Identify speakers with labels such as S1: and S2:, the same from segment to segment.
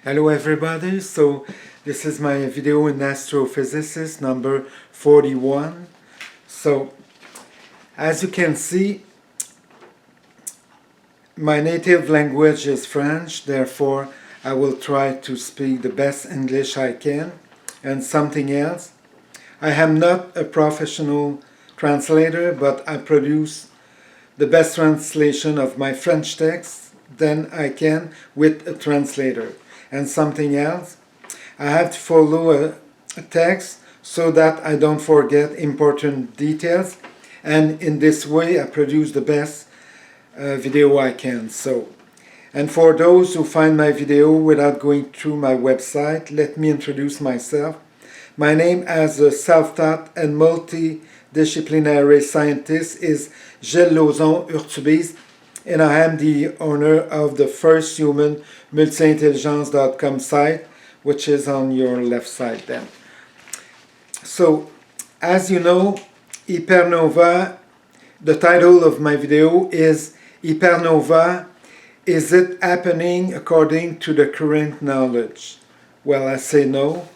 S1: Hello everybody, so this is my video in astrophysics number 41. So as you can see, my native language is French, therefore I will try to speak the best English I can. And something else, I am not a professional translator, but I produce the best translation of my French text than I can with a translator. And something else, I have to follow a text so that I don't forget important details, and in this way I produce the best video I can. And for those who find my video without going through my website, let me introduce myself. My name as a self-taught and multidisciplinary scientist is Gilles Lauzon Urtubise, and I am the owner of the first human multi-intelligence.com site, which is on your left side then. So, as you know, Hypernova, the title of my video is Hypernova, is it happening according to the current knowledge? Well, I say no.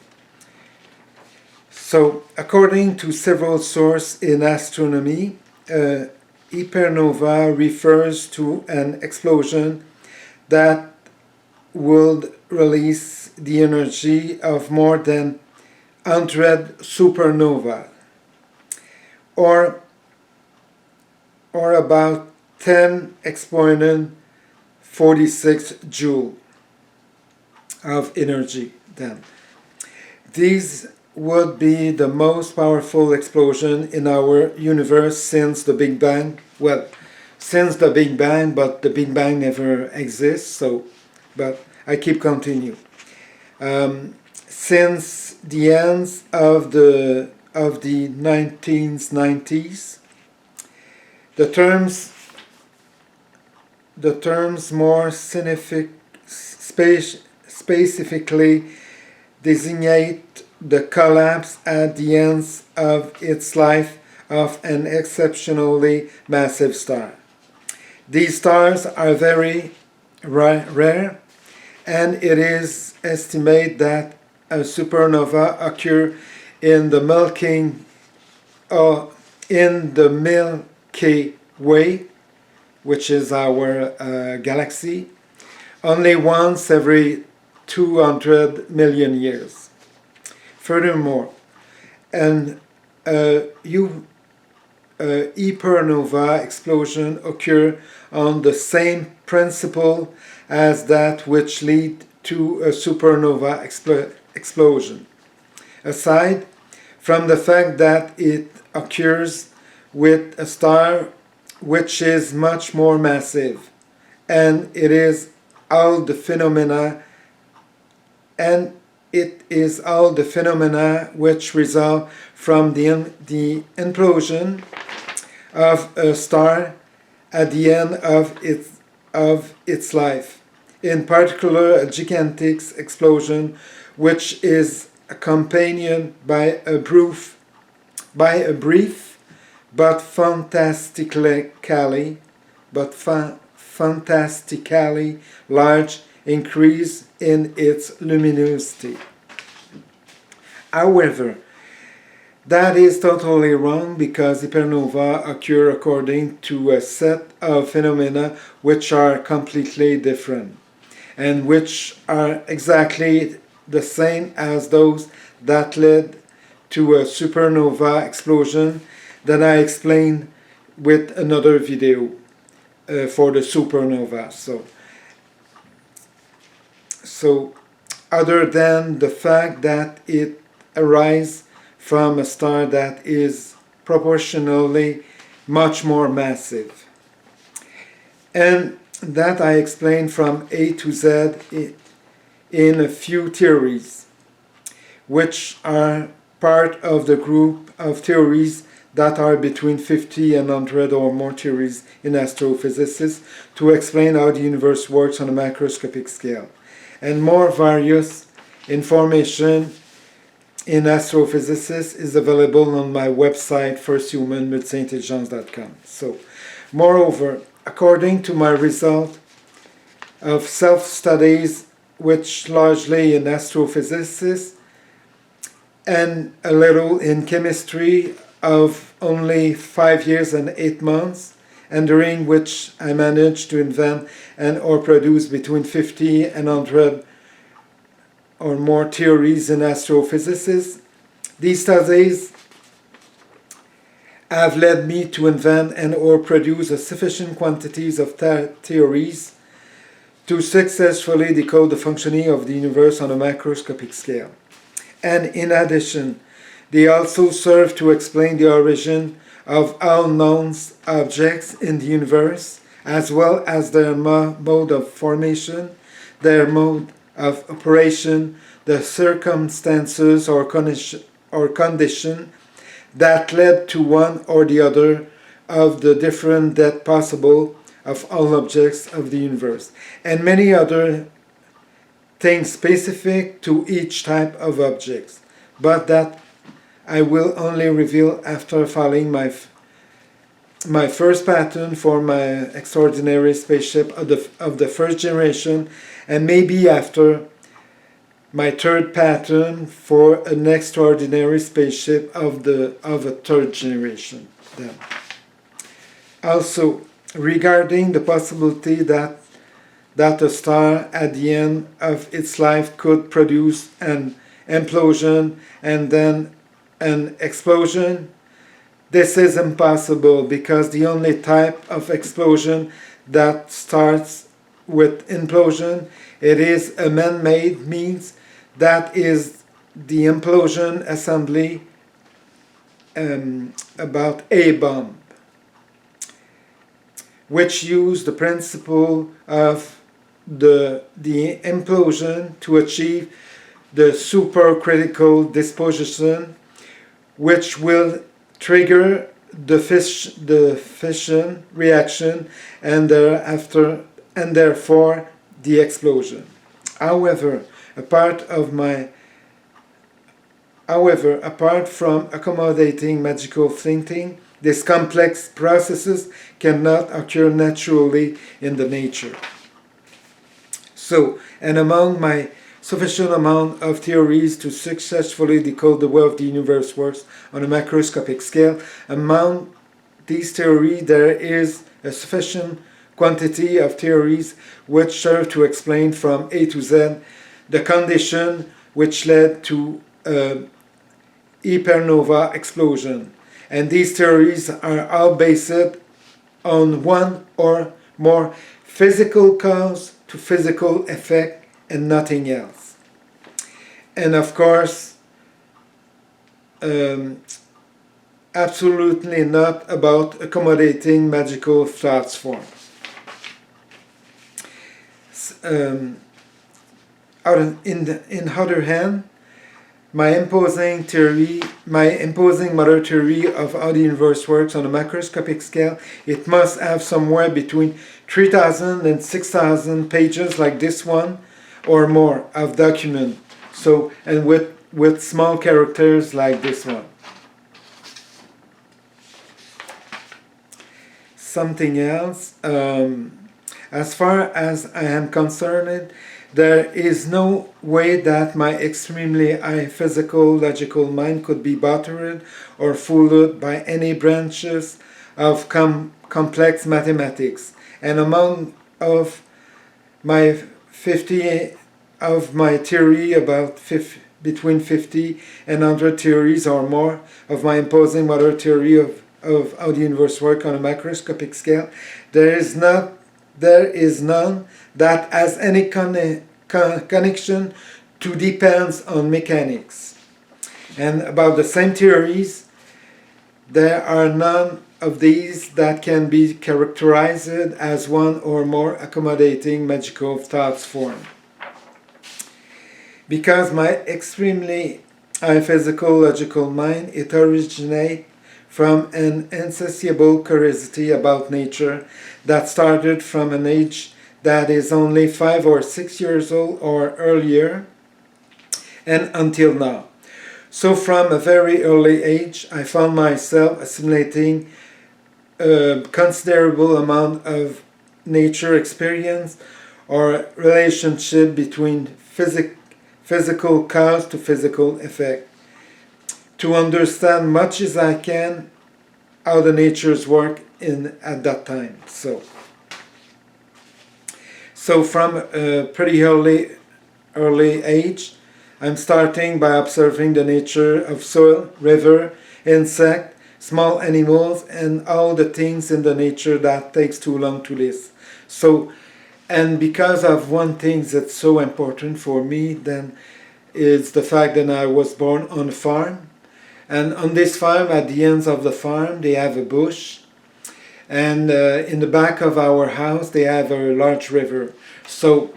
S1: So, according to several sources in astronomy, Hypernova refers to an explosion that would release the energy of more than 100 supernovae, or about 10 exponent 46 joule of energy then. These would be the most powerful explosion in our universe since the Big Bang. Well, since the Big Bang, but the Big Bang never exists, but I keep continue. Since the end of the 1990s, the terms more specifically designate the collapse at the end of its life of an exceptionally massive star. These stars are very rare, and it is estimated that a supernova occurs in the Milky Way, which is our galaxy, only once every 200 million years. Furthermore, an hypernova explosion occurs on the same principle as that which leads to a supernova explosion. Aside from the fact that it occurs with a star which is much more massive, and it is all the phenomena which result from the implosion of a star at the end of its life. In particular, a gigantic explosion which is accompanied by a brief but fantastically large increase in its luminosity. However, that is totally wrong, because hypernova occur according to a set of phenomena which are completely different, and which are exactly the same as those that led to a supernova explosion that I explained with another video for the supernova. So other than the fact that it arises from a star that is proportionally much more massive, and that I explained from A to Z in a few theories, which are part of the group of theories that are between 50 and 100 or more theories in astrophysics to explain how the universe works on a macroscopic scale. And more various information in astrophysics is available on my website, firsthumanmultiintelligence.com. So, moreover, according to my result of self-studies which largely in astrophysics and a little in chemistry of only 5 years and 8 months, and during which I managed to invent and or produce between 50 and 100 or more theories in astrophysics. These studies have led me to invent and or produce a sufficient quantities of theories to successfully decode the functioning of the universe on a macroscopic scale. And in addition, they also serve to explain the origin of all known objects in the universe, as well as their mode of formation, their mode of operation, the circumstances or condition that led to one or the other of the different that possible of all objects of the universe, and many other things specific to each type of objects, but that I will only reveal after filing my first patent for my extraordinary spaceship of the first generation, and maybe after my third patent for an extraordinary spaceship of a third generation. Then, also regarding the possibility that a star at the end of its life could produce an implosion and then an explosion, this is impossible because the only type of explosion that starts with implosion, it is a man-made means, that is the implosion assembly about a bomb, which use the principle of the implosion to achieve the supercritical disposition, which will trigger the fission reaction and therefore the explosion. However, apart from accommodating magical thinking, these complex processes cannot occur naturally in the nature. So, and among my sufficient amount of theories to successfully decode the way of the universe works on a macroscopic scale, among these theories there is a sufficient quantity of theories which serve to explain from A to Z the condition which led to a Hypernova explosion. And these theories are all based on one or more physical cause to physical effect and nothing else. And of course, absolutely not about accommodating magical thoughts forms. In other hand, my imposing mother theory of how the universe works on a macroscopic scale, it must have somewhere between 3,000 and 6,000 pages like this one, or more of document. So, and with small characters like this one. Something else, as far as I am concerned, there is no way that my extremely high physical logical mind could be buttered or fooled by any branches of complex mathematics. And among of my theory about between 50 and 100 theories or more of my imposing mother theory of how the universe works on a macroscopic scale, there is none that has any connection to depends on mechanics. And about the same theories, there are none of these that can be characterized as one or more accommodating magical thoughts form. Because my extremely high physical logical mind, it originates from an insatiable curiosity about nature that started from an age that is only 5 or 6 years old or earlier, and until now. So from a very early age, I found myself assimilating a considerable amount of nature experience, or relationship between physical cause to physical effect, to understand much as I can how the natures work at that time. So from a pretty early age, I'm starting by observing the nature of soil, river, insect, small animals, and all the things in the nature that takes too long to list. So, and because of one thing that's so important for me, then is the fact that I was born on a farm. And on this farm, at the ends of the farm, they have a bush. And in the back of our house, they have a large river. So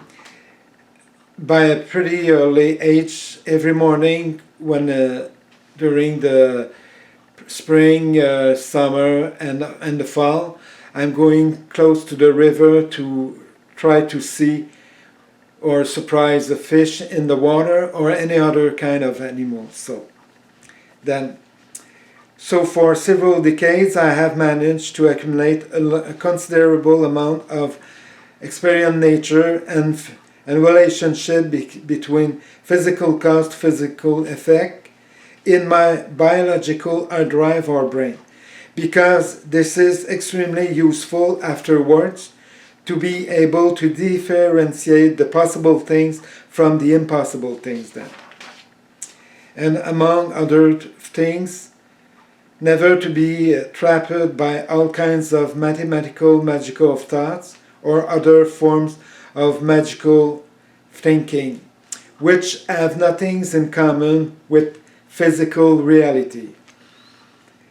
S1: by a pretty early age, every morning when during the spring, summer, and the fall, I'm going close to the river to try to see or surprise a fish in the water or any other kind of animal. So for several decades, I have managed to accumulate a considerable amount of experience in nature and relationship between physical cause to physical effect in my biological hard drive or brain, because this is extremely useful afterwards to be able to differentiate the possible things from the impossible things then. And among other things, never to be trapped by all kinds of magical thoughts or other forms of magical thinking, which have nothing in common with physical reality.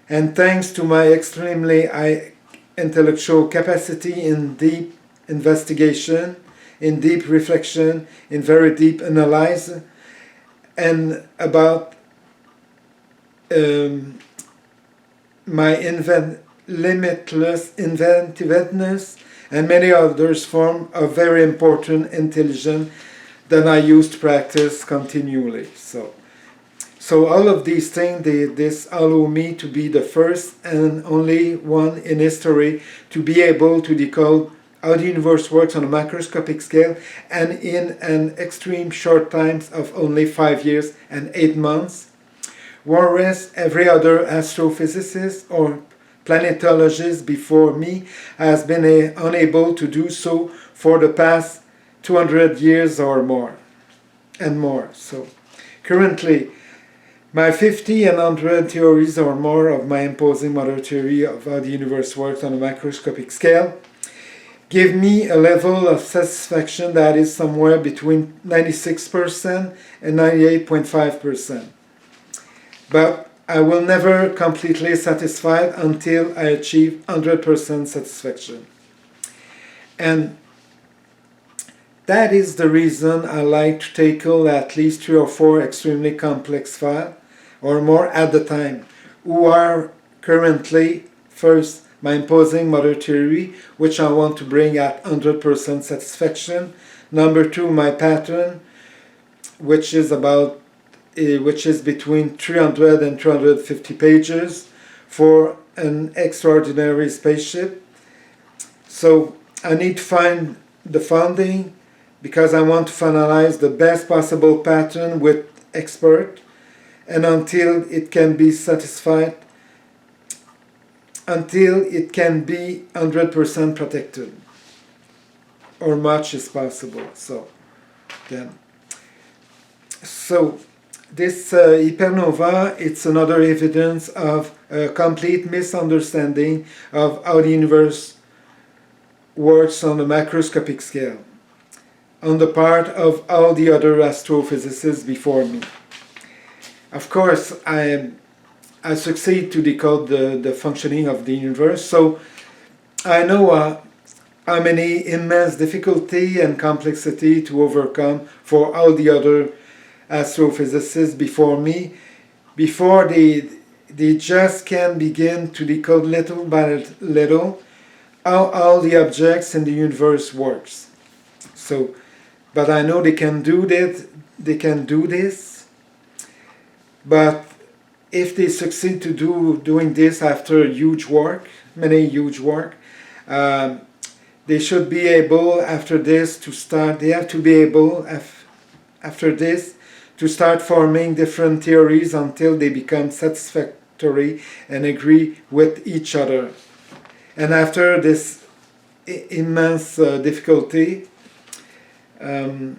S1: And thanks to my extremely high intellectual capacity in deep investigation, in deep reflection, in very deep analysis, and about my limitless inventiveness and many others form of very important intelligence that I use to practice continually. So all of these things, this allow me to be the first and only one in history to be able to decode how the universe works on a macroscopic scale and in an extreme short time of only 5 years and 8 months, whereas every other astrophysicist or planetologist before me has been unable to do so for the past 200 years or more, and more. So currently, my 50 and 100 theories or more of my imposing mother theory of how the universe works on a macroscopic scale give me a level of satisfaction that is somewhere between 96% and 98.5%. But I will never completely satisfied until I achieve 100% satisfaction. And that is the reason I like to tackle at least 3 or 4 extremely complex files or more at the time, who are currently, first, my imposing mother theory, which I want to bring at 100% satisfaction. Number 2, my pattern, which is between 300 and 350 pages for an extraordinary spaceship. So I need to find the funding because I want to finalize the best possible pattern with expert, and until it can be satisfied, until it can be 100% protected, or much as possible. So this Hypernova, it's another evidence of a complete misunderstanding of how the universe works on a macroscopic scale on the part of all the other astrophysicists before me. Of course, I succeed to decode the functioning of the universe, so I know how many immense difficulty and complexity to overcome for all the other astrophysicists before me, before they just can begin to decode little by little how all the objects in the universe works. So, but I know they can do that. They can do this. But if they succeed to doing this after huge work, many huge work, they should be able after this to start, they have to be able after this to start forming different theories until they become satisfactory and agree with each other. And after this immense difficulty, to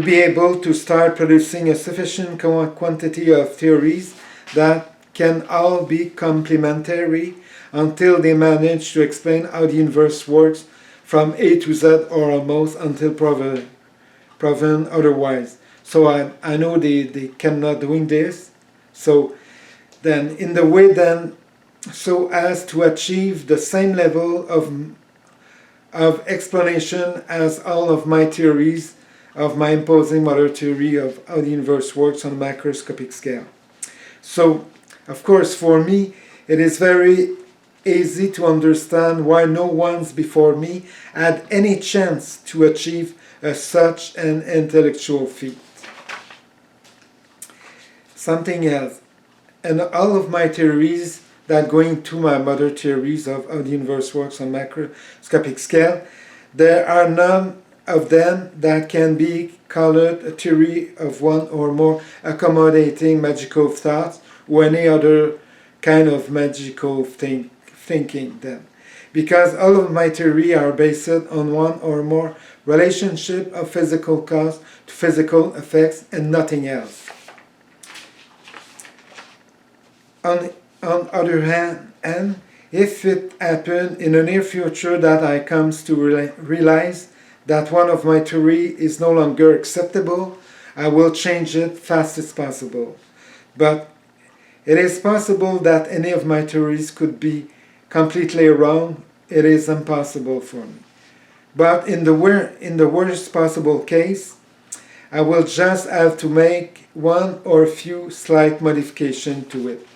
S1: be able to start producing a sufficient quantity of theories that can all be complementary until they manage to explain how the universe works from A to Z or almost until proven otherwise. So I know they cannot doing this. So then in the way then so as to achieve the same level of explanation as all of my theories of my imposing model theory of how the universe works on a macroscopic scale. So, of course, for me, it is very easy to understand why no one before me had any chance to achieve such an intellectual feat. Something else, and all of my theories that going to my mother theories of how the universe works on macroscopic scale, there are none of them that can be called a theory of one or more accommodating magical thoughts or any other kind of magical thinking then. Because all of my theory are based on one or more relationship of physical cause to physical effects and nothing else. On other hand, and if it happened in the near future that I comes to realize that one of my theory is no longer acceptable, I will change it fast as possible. But it is possible that any of my theories could be completely wrong. It is impossible for me. But in the worst possible case, I will just have to make one or a few slight modifications to it.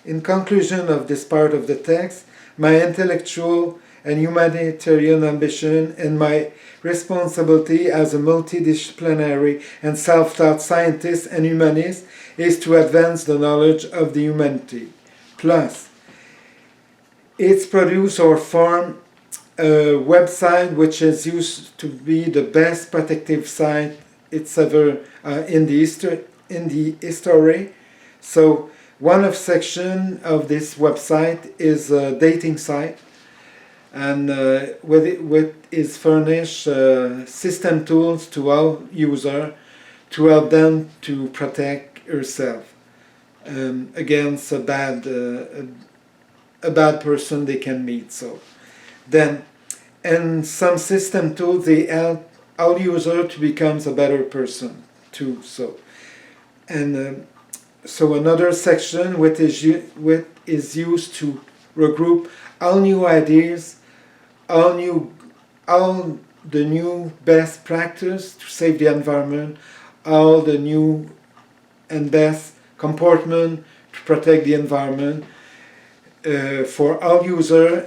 S1: In conclusion of this part of the text, my intellectual and humanitarian ambition and my responsibility as a multidisciplinary and self-taught scientist and humanist is to advance the knowledge of the humanity. Plus, it's produce or form a website which is used to be the best protective site it's ever in the history. So one of section of this website is a dating site, and with is furnish system tools to all user to help them to protect herself against a bad person they can meet. So then, and some system tools they help all user to become a better person too. So and so another section which is used to regroup all new ideas, all the new best practice to save the environment, all the new and best comportment to protect the environment for all users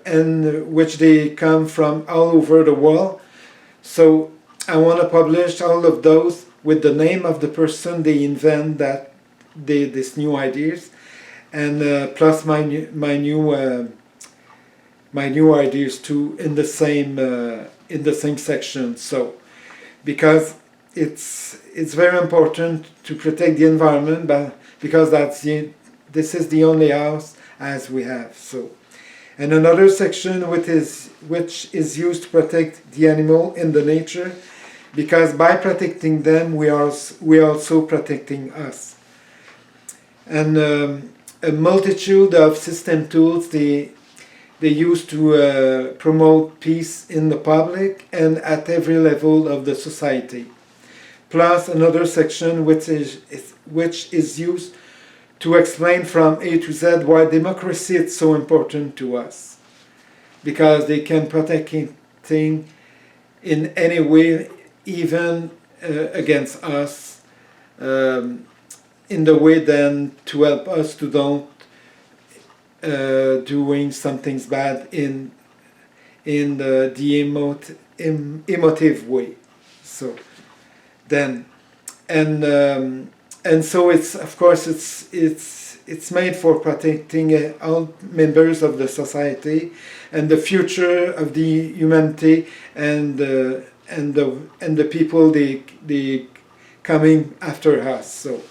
S1: and which they come from all over the world. So I want to publish all of those with the name of the person they invent this new ideas, and plus my new ideas too in the same section. So because it's very important to protect the environment, but because this is the only house as we have. So, and another section which is used to protect the animal in the nature, because by protecting them we also protecting us. And a multitude of system tools they use to promote peace in the public and at every level of the society. Plus another section which is used to explain from A to Z why democracy is so important to us, because they can protect things in any way, even against us, in the way then to help us to don't doing some things bad in the emotive way. So then and so it's of course it's it's made for protecting all members of the society and the future of the humanity and the people they coming after us. So,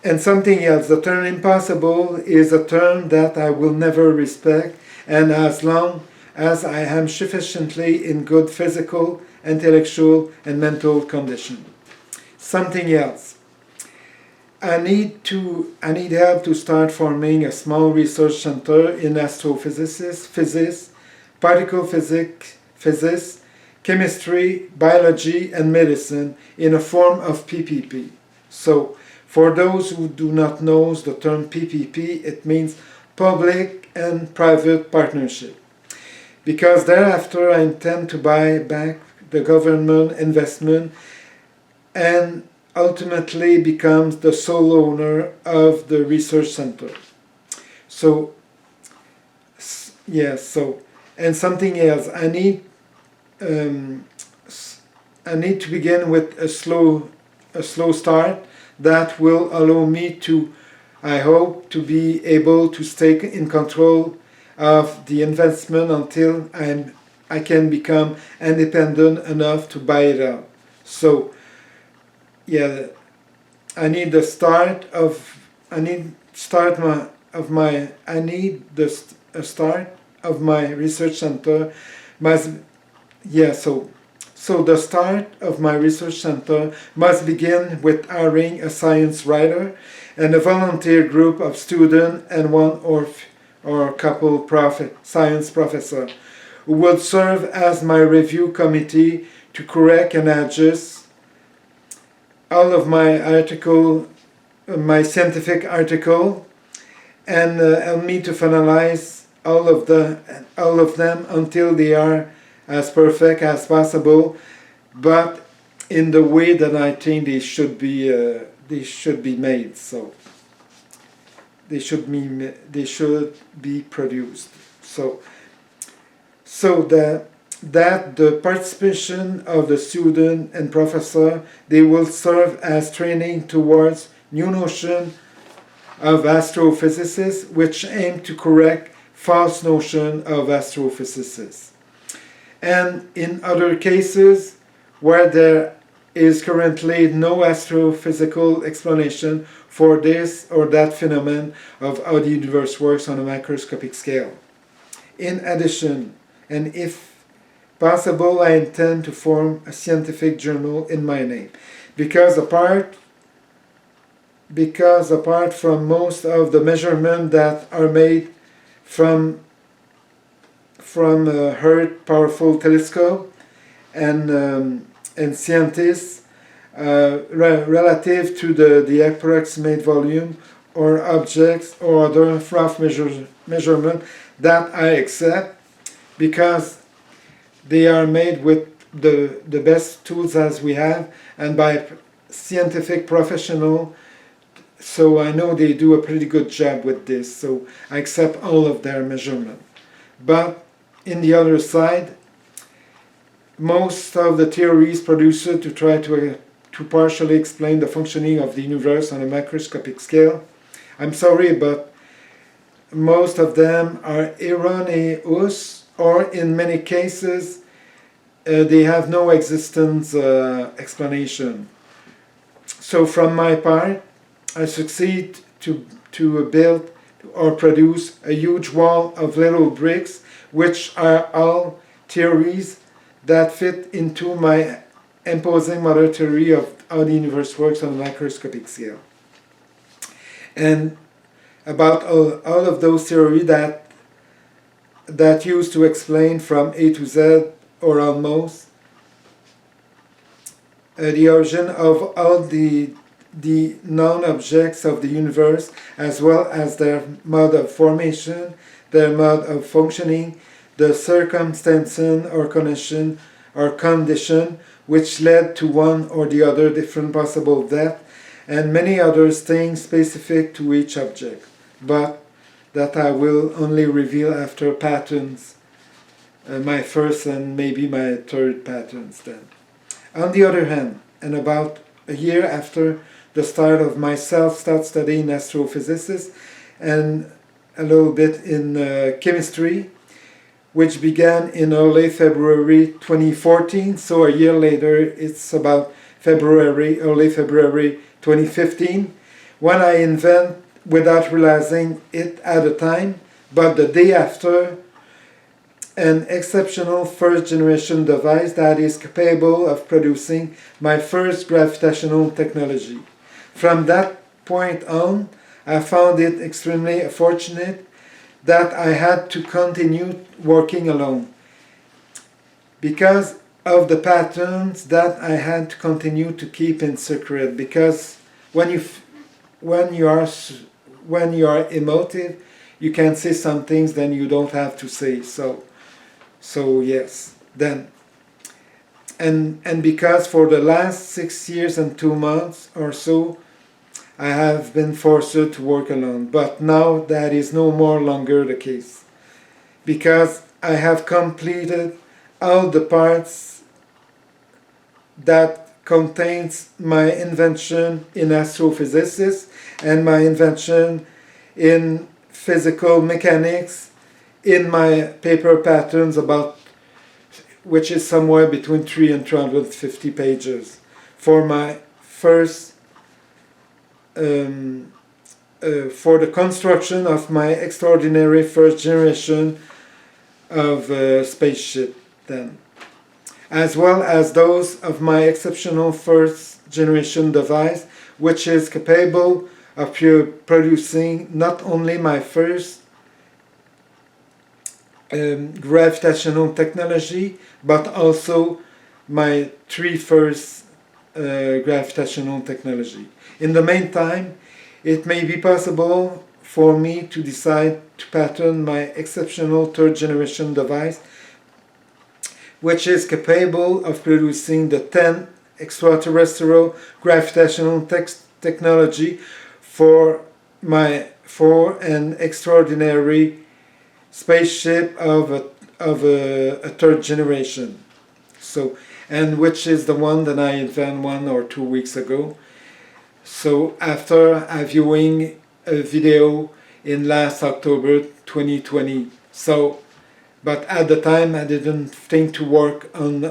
S1: and something else, the term impossible is a term that I will never respect, and as long as I am sufficiently in good physical, intellectual, and mental condition. Something else. I need help to start forming a small research center in astrophysics, physics, particle physics, chemistry, biology, and medicine in a form of PPP. So, for those who do not know the term PPP, it means public and private partnership. Because thereafter I intend to buy back the government investment and ultimately becomes the sole owner of the research center. So, yes, and something else, I need to begin with a slow start that will allow me to, I hope, to be able to stay in control of the investment until I can become independent enough to buy it out. So, yeah, I need the start of my research center. So the start of my research center must begin with hiring a science writer and a volunteer group of students and one or a couple science professor who will serve as my review committee to correct and adjust all of my scientific article, and help me to finalize all of them until they are as perfect as possible, but in the way that I think they should be made. So they should be produced. So that the participation of the student and professor, they will serve as training towards new notion of astrophysics, which aim to correct false notion of astrophysicists. And in other cases where there is currently no astrophysical explanation for this or that phenomenon of how the universe works on a macroscopic scale. In addition, and if possible, I intend to form a scientific journal in my name, because apart from most of the measurements that are made from Earth powerful telescope and scientists relative to the approximate volume or objects or other rough measurement that I accept, because they are made with the best tools as we have and by scientific professional. So I know they do a pretty good job with this, so I accept all of their measurement. But in the other side, most of the theories produced to try to partially explain the functioning of the universe on a macroscopic scale, I'm sorry, but most of them are erroneous, or in many cases they have no existence explanation. So from my part, I succeed to build or produce a huge wall of little bricks, which are all theories that fit into my imposing mother theory of how the universe works on a microscopic scale. And about all of those theories that used to explain from A to Z, or almost, the origin of all the known objects of the universe, as well as their mode of formation, their mode of functioning, the circumstances or condition which led to one or the other different possible death, and many other things specific to each object, but that I will only reveal after patterns, my first and maybe my third patterns then. On the other hand, and about a year after the start of my self-taught study in astrophysics and a little bit in chemistry, which began in early February 2014. So a year later, it's about early February 2015, when I invent without realizing it at the time, but the day after, an exceptional first-generation device that is capable of producing my first gravitational technology. From that point on, I found it extremely fortunate that I had to continue working alone because of the patterns that I had to continue to keep in secret. Because when you are emotive, you can say some things then you don't have to say. So yes, then and because for the last 6 years and 2 months or so, I have been forced to work alone. But now that is no more longer the case, because I have completed all the parts that contains my invention in astrophysics and my invention in physical mechanics in my paper patterns, about which is somewhere between 300 and 350 pages for my first for the construction of my extraordinary first generation of spaceship, then, as well as those of my exceptional first generation device, which is capable of producing not only my first gravitational technology, but also my 3 first gravitational technology. In the meantime, it may be possible for me to decide to pattern my exceptional 3rd generation device, which is capable of producing the 10 extraterrestrial gravitational technology for an extraordinary spaceship of a 3rd generation. So, and which is the one that I invented 1 or 2 weeks ago. So after viewing a video in last October 2020. So, but at the time I didn't think to work on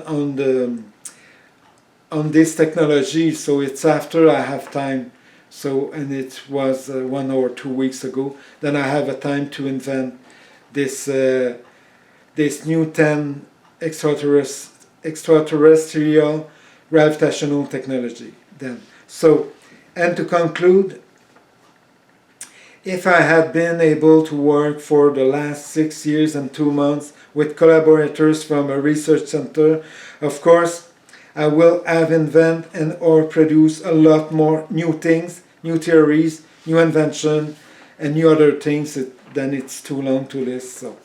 S1: this technology. So it's after I have time. So, and it was 1 or 2 weeks ago. Then I have a time to invent this new 10 extraterrestrial gravitational technology. Then, so, and to conclude, if I had been able to work for the last 6 years and 2 months with collaborators from a research center, of course, I will have invented and or produced a lot more new things, new theories, new invention, and new other things. Then it's too long to list. So,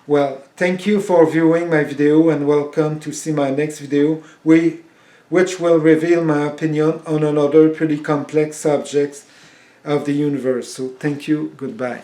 S1: well, thank you for viewing my video, and welcome to see my next video, which will reveal my opinion on another pretty complex subjects of the universe. So thank you, goodbye.